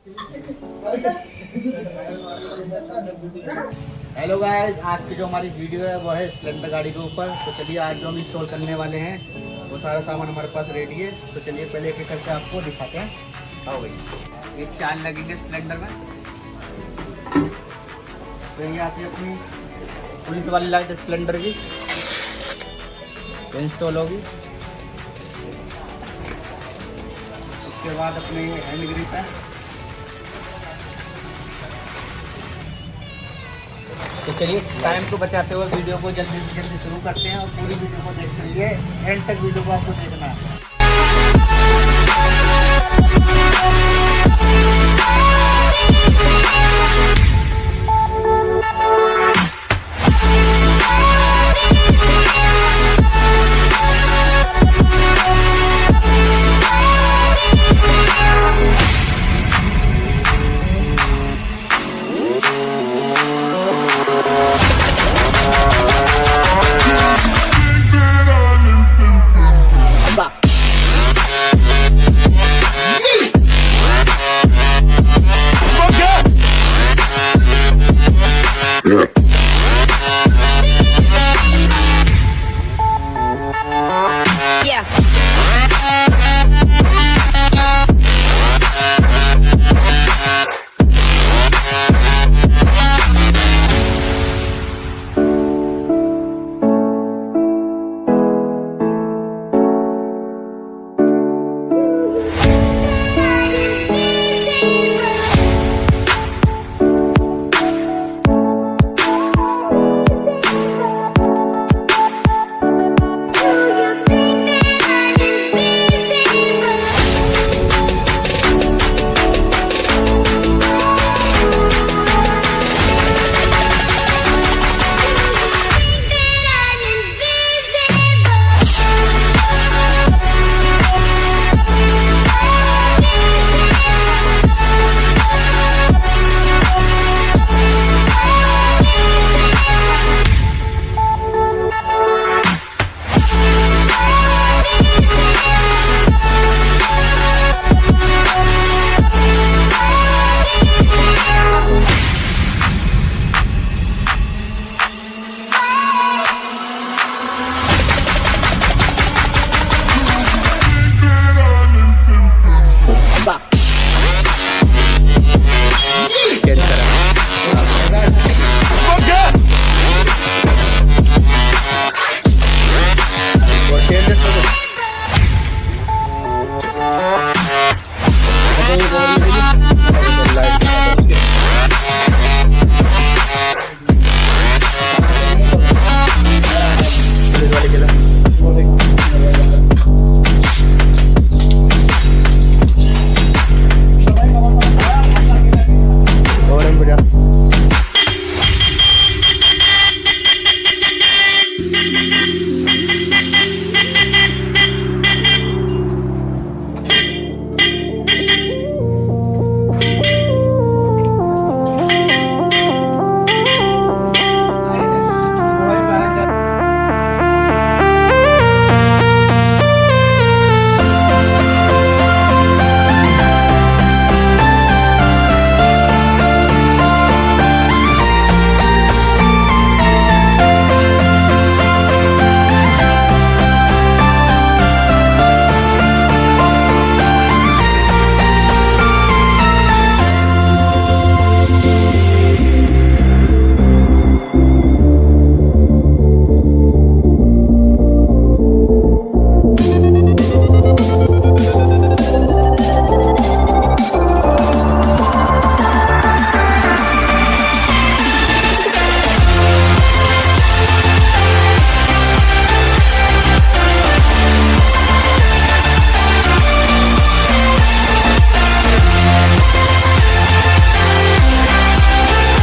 Hello guys, आज की जो हमारी वीडियो है वो है स्प्लेंडर गाड़ी के ऊपर। तो चलिए आज जो हम इंस्टॉल करने वाले हैं वो सारा सामान हमारे पास रेडी है। तो चलिए पहले एक एक करके आपको दिखाते हैं। आओ भाई, ये 4 लगेंगे स्प्लेंडर में। तो ये आती है अपनी पुलिस वाली लाइट स्प्लेंडर की, तो इंस्टॉल होगी। उसके बाद अपने ये हैंड ग्रिप है। तो चलिए टाइम को बचाते हुए वीडियो को जल्दी से जल्दी शुरू करते हैं और पूरी वीडियो को देख लीजिए, एंड तक वीडियो को आपको देखना है। Yeah.